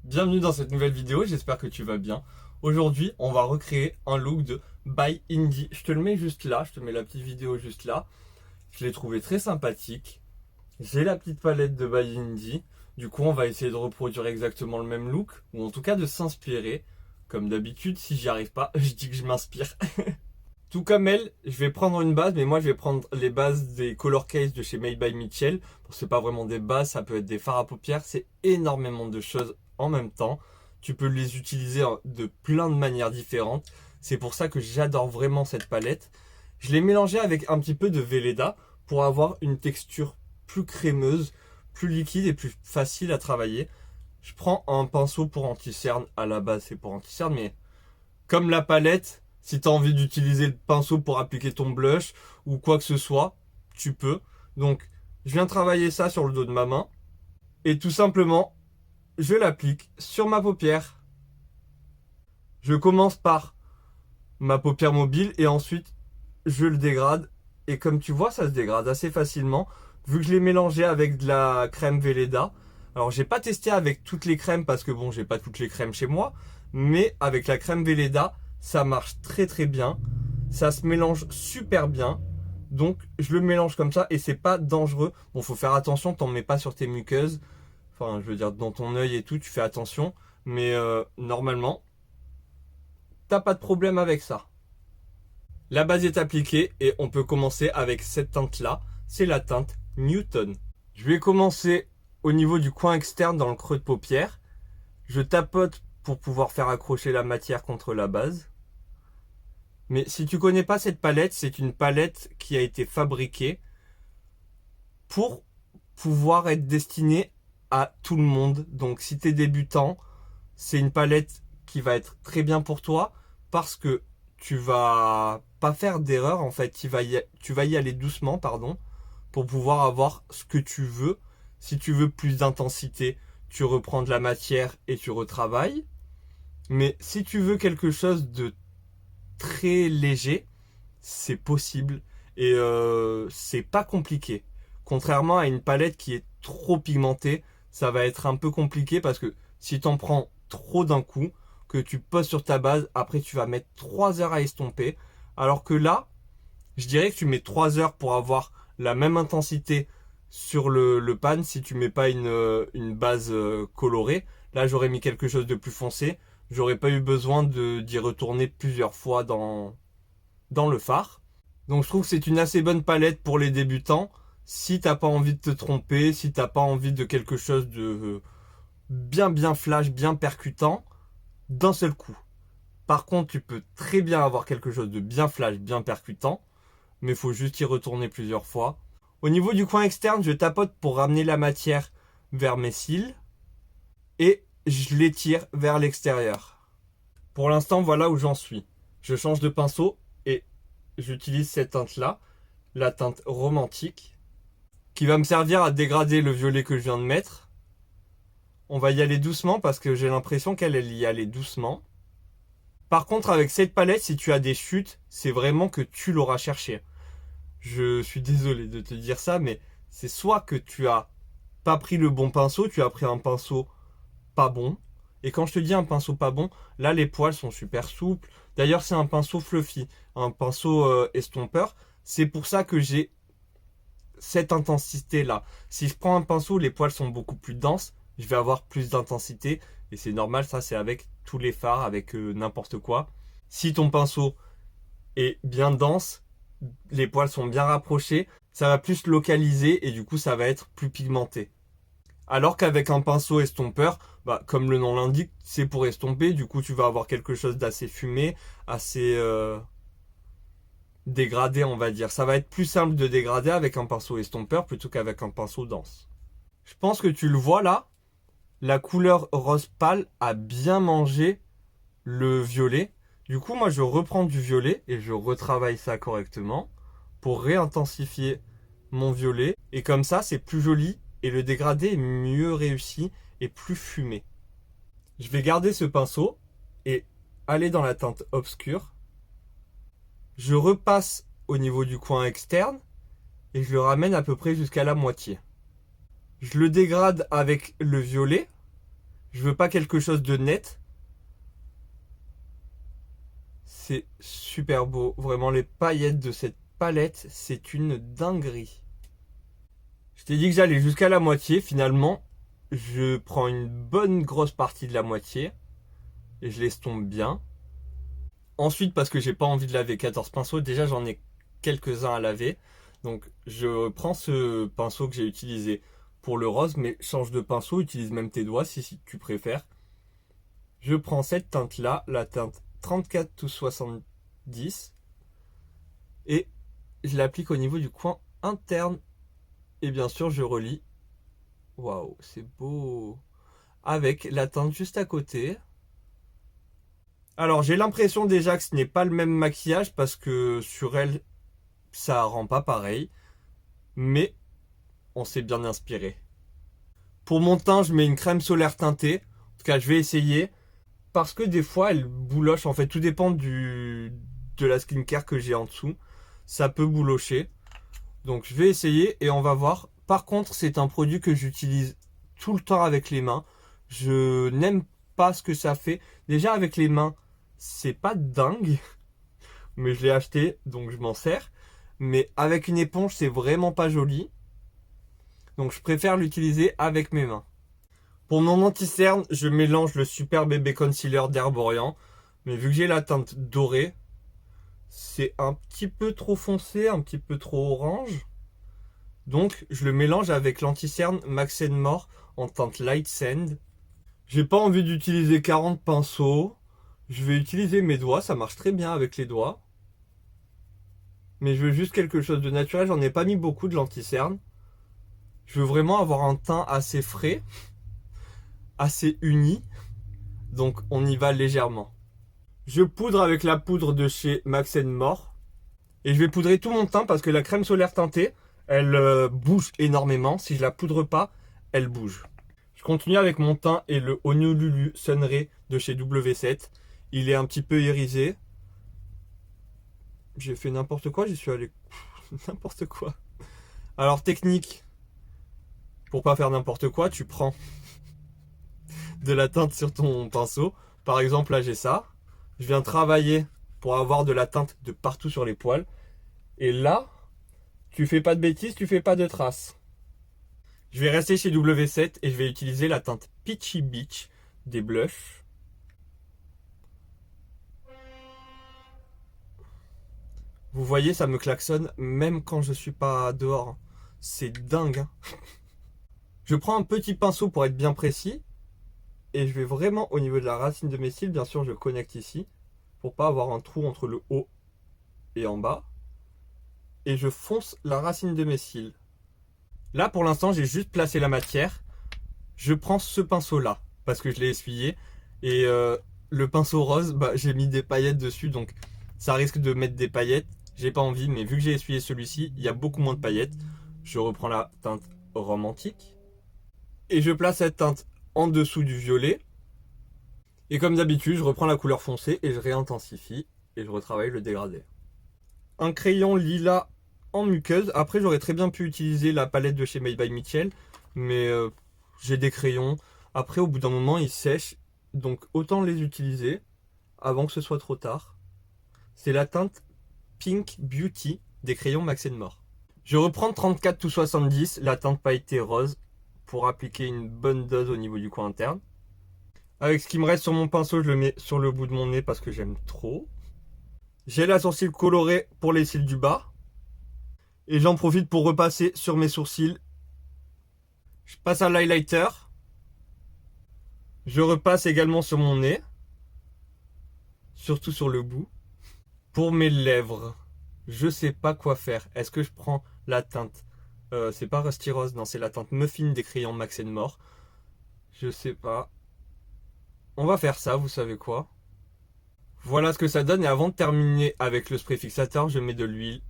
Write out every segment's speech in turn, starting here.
Bienvenue dans cette nouvelle vidéo, j'espère que tu vas bien. Aujourd'hui, on va recréer un look de By Indie. Je te le mets juste là, je te mets la petite vidéo juste là. Je l'ai trouvé très sympathique. J'ai la petite palette de By Indie. Du coup, on va essayer de reproduire exactement le même look, ou en tout cas de s'inspirer. Comme d'habitude, si j'y arrive pas, je dis que je m'inspire. Tout comme elle, je vais prendre une base, mais moi je vais prendre les bases des Color Case de chez Made by Mitchell. C'est pas vraiment des bases, ça peut être des fards à paupières, c'est énormément de choses en même temps. Tu peux les utiliser de plein de manières différentes. C'est pour ça que j'adore vraiment cette palette. Je l'ai mélangée avec un petit peu de Velleda pour avoir une texture plus crémeuse, plus liquide et plus facile à travailler. Je prends un pinceau pour anti-cerne, à la base c'est pour anti-cerne, mais comme la palette, si tu as envie d'utiliser le pinceau pour appliquer ton blush ou quoi que ce soit, tu peux. Donc, je viens travailler ça sur le dos de ma main. Et tout simplement, je l'applique sur ma paupière. Je commence par ma paupière mobile et ensuite, je le dégrade. Et comme tu vois, ça se dégrade assez facilement. Vu que je l'ai mélangé avec de la crème Velleda. Alors, j'ai pas testé avec toutes les crèmes parce que bon, j'ai pas toutes les crèmes chez moi. Mais avec la crème Velleda, ça marche très très bien. Ça se mélange super bien. Donc je le mélange comme ça et c'est pas dangereux. Bon, faut faire attention, t'en mets pas sur tes muqueuses. Enfin, je veux dire, dans ton œil et tout, tu fais attention. Mais normalement, t'as pas de problème avec ça. La base est appliquée et on peut commencer avec cette teinte-là. C'est la teinte Newton. Je vais commencer au niveau du coin externe dans le creux de paupière. Je tapote pour pouvoir faire accrocher la matière contre la base. Mais si tu connais pas cette palette, c'est une palette qui a été fabriquée pour pouvoir être destinée à tout le monde. Donc si tu es débutant, c'est une palette qui va être très bien pour toi parce que tu vas pas faire d'erreur en fait, tu vas y aller doucement pardon pour pouvoir avoir ce que tu veux. Si tu veux plus d'intensité, tu reprends de la matière et tu retravailles. Mais si tu veux quelque chose de très léger, c'est possible et c'est pas compliqué. Contrairement à une palette qui est trop pigmentée, ça va être un peu compliqué parce que si t'en prends trop d'un coup, que tu poses sur ta base, après tu vas mettre 3 heures à estomper. Alors que là, je dirais que tu mets 3 heures pour avoir la même intensité sur le pan si tu mets pas une base colorée. Là, j'aurais mis quelque chose de plus foncé. J'aurais pas eu besoin d'y retourner plusieurs fois dans le fard. Donc je trouve que c'est une assez bonne palette pour les débutants. Si t'as pas envie de te tromper, si t'as pas envie de quelque chose de bien flash, bien percutant, d'un seul coup. Par contre, tu peux très bien avoir quelque chose de bien flash, bien percutant, mais il faut juste y retourner plusieurs fois. Au niveau du coin externe, je tapote pour ramener la matière vers mes cils et je l'étire vers l'extérieur. Pour l'instant, voilà où j'en suis. Je change de pinceau et j'utilise cette teinte-là, la teinte romantique, qui va me servir à dégrader le violet que je viens de mettre. On va y aller doucement parce que j'ai l'impression qu'elle y allait doucement. Par contre, avec cette palette, si tu as des chutes, c'est vraiment que tu l'auras cherché. Je suis désolé de te dire ça, mais c'est soit que tu as pas pris le bon pinceau, tu as pris un pinceau pas bon. Et quand je te dis un pinceau pas bon, là les poils sont super souples. D'ailleurs, c'est un pinceau fluffy, un pinceau estompeur. C'est pour ça que j'ai cette intensité-là. Si je prends un pinceau, les poils sont beaucoup plus denses, je vais avoir plus d'intensité. Et c'est normal, ça c'est avec tous les fards, avec n'importe quoi. Si ton pinceau est bien dense, les poils sont bien rapprochés, ça va plus localiser et du coup ça va être plus pigmenté. Alors qu'avec un pinceau estompeur, comme le nom l'indique, c'est pour estomper, du coup tu vas avoir quelque chose d'assez fumé, assez dégradé on va dire. Ça va être plus simple de dégrader avec un pinceau estompeur plutôt qu'avec un pinceau dense. Je pense que tu le vois là, la couleur rose pâle a bien mangé le violet. Du coup moi je reprends du violet et je retravaille ça correctement pour réintensifier mon violet. Et comme ça c'est plus joli et le dégradé est mieux réussi et plus fumé. Je vais garder ce pinceau et aller dans la teinte obscure. Je repasse au niveau du coin externe et je le ramène à peu près jusqu'à la moitié. Je le dégrade avec le violet. Je veux pas quelque chose de net. C'est super beau. Vraiment, les paillettes de cette palette, c'est une dinguerie. Je t'ai dit que j'allais jusqu'à la moitié. Finalement, je prends une bonne grosse partie de la moitié. Et je l'estompe bien. Ensuite, parce que j'ai pas envie de laver 14 pinceaux, déjà j'en ai quelques-uns à laver. Donc je prends ce pinceau que j'ai utilisé pour le rose, mais change de pinceau, utilise même tes doigts si tu préfères. Je prends cette teinte-là, la teinte 34 to 70, et je l'applique au niveau du coin interne. Et bien sûr, je relie. Waouh, c'est beau. Avec la teinte juste à côté. Alors j'ai l'impression déjà que ce n'est pas le même maquillage parce que sur elle, ça rend pas pareil. Mais on s'est bien inspiré. Pour mon teint, je mets une crème solaire teintée. En tout cas, je vais essayer. Parce que des fois, elle bouloche. En fait, tout dépend de la skincare que j'ai en dessous. Ça peut boulocher. Donc, je vais essayer et on va voir. Par contre, c'est un produit que j'utilise tout le temps avec les mains. Je n'aime pas ce que ça fait. Déjà, avec les mains, c'est pas dingue. Mais je l'ai acheté, donc je m'en sers. Mais avec une éponge, c'est vraiment pas joli. Donc je préfère l'utiliser avec mes mains. Pour mon anti-cerne, je mélange le Super Bébé Concealer d'Herborian. Mais vu que j'ai la teinte dorée, c'est un petit peu trop foncé, un petit peu trop orange. Donc je le mélange avec l'anti-cerne Max More en teinte Light Sand. J'ai pas envie d'utiliser 40 pinceaux. Je vais utiliser mes doigts, ça marche très bien avec les doigts. Mais je veux juste quelque chose de naturel, j'en ai pas mis beaucoup de l'anti-cerne. Je veux vraiment avoir un teint assez frais, assez uni. Donc on y va légèrement. Je poudre avec la poudre de chez Max More. Et je vais poudrer tout mon teint parce que la crème solaire teintée, elle bouge énormément. Si je la poudre pas, elle bouge. Je continue avec mon teint et le Honolulu Sunray de chez W7. Il est un petit peu irisé. J'ai fait n'importe quoi, j'y suis allé n'importe quoi. Alors technique, pour pas faire n'importe quoi, tu prends de la teinte sur ton pinceau. Par exemple, là j'ai ça. Je viens travailler pour avoir de la teinte de partout sur les poils. Et là, tu fais pas de bêtises, tu fais pas de traces. Je vais rester chez W7 et je vais utiliser la teinte Peachy Beach des blushs. Vous voyez, ça me klaxonne même quand je suis pas dehors. C'est dingue. Hein. Je prends un petit pinceau pour être bien précis. Et je vais vraiment au niveau de la racine de mes cils. Bien sûr, je connecte ici. Pour pas avoir un trou entre le haut et en bas. Et je fonce la racine de mes cils. Là, pour l'instant, j'ai juste placé la matière. Je prends ce pinceau-là. Parce que je l'ai essuyé. Et le pinceau rose, bah, j'ai mis des paillettes dessus. Donc, ça risque de mettre des paillettes. J'ai pas envie, mais vu que j'ai essuyé celui-ci, il y a beaucoup moins de paillettes. Je reprends la teinte romantique. Et je place cette teinte en dessous du violet. Et comme d'habitude, je reprends la couleur foncée et je réintensifie. Et je retravaille le dégradé. Un crayon lilas en muqueuse. Après, j'aurais très bien pu utiliser la palette de chez Made by Mitchell. Mais j'ai des crayons. Après, au bout d'un moment, ils sèchent. Donc, autant les utiliser avant que ce soit trop tard. C'est la teinte Pink Beauty des crayons Max More. Je reprends 34 to 70, la teinte pailletée rose, pour appliquer une bonne dose au niveau du coin interne. Avec ce qui me reste sur mon pinceau, je le mets sur le bout de mon nez parce que j'aime trop. J'ai la sourcil colorée pour les cils du bas. Et j'en profite pour repasser sur mes sourcils. Je passe à l'highlighter. Je repasse également sur mon nez. Surtout sur le bout. Pour mes lèvres, je sais pas quoi faire. Est-ce que je prends la teinte c'est pas Rusty Rose, non, c'est la teinte Muffin des crayons Max More. Je sais pas. On va faire ça, vous savez quoi. Voilà ce que ça donne. Et avant de terminer avec le spray fixateur, je mets de l'huile.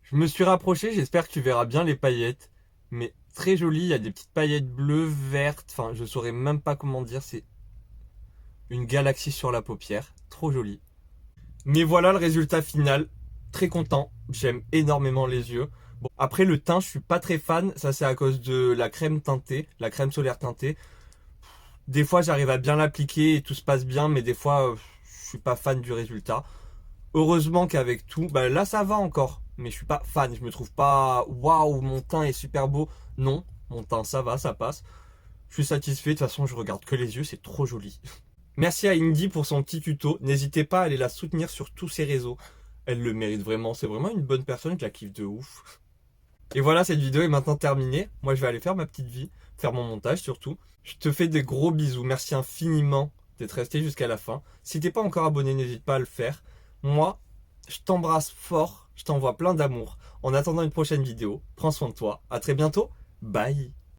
Je me suis rapproché, j'espère que tu verras bien les paillettes. Mais très joli, il y a des petites paillettes bleues, vertes. Enfin, je saurais même pas comment dire, c'est une galaxie sur la paupière. Trop joli. Mais voilà le résultat final. Très content. J'aime énormément les yeux. Bon, après le teint, je suis pas très fan. Ça, c'est à cause de la crème teintée, la crème solaire teintée. Des fois, j'arrive à bien l'appliquer et tout se passe bien, mais des fois, je suis pas fan du résultat. Heureusement qu'avec tout, bah là, ça va encore. Mais je suis pas fan. Je me trouve pas, waouh, mon teint est super beau. Non, mon teint, ça va, ça passe. Je suis satisfait. De toute façon, je regarde que les yeux, c'est trop joli. Merci à Indy pour son petit tuto. N'hésitez pas à aller la soutenir sur tous ses réseaux. Elle le mérite vraiment. C'est vraiment une bonne personne. Je la kiffe de ouf. Et voilà, cette vidéo est maintenant terminée. Moi, je vais aller faire ma petite vie, faire mon montage surtout. Je te fais des gros bisous. Merci infiniment d'être resté jusqu'à la fin. Si t'es pas encore abonné, n'hésite pas à le faire. Moi, je t'embrasse fort. Je t'envoie plein d'amour. En attendant une prochaine vidéo, prends soin de toi. À très bientôt. Bye.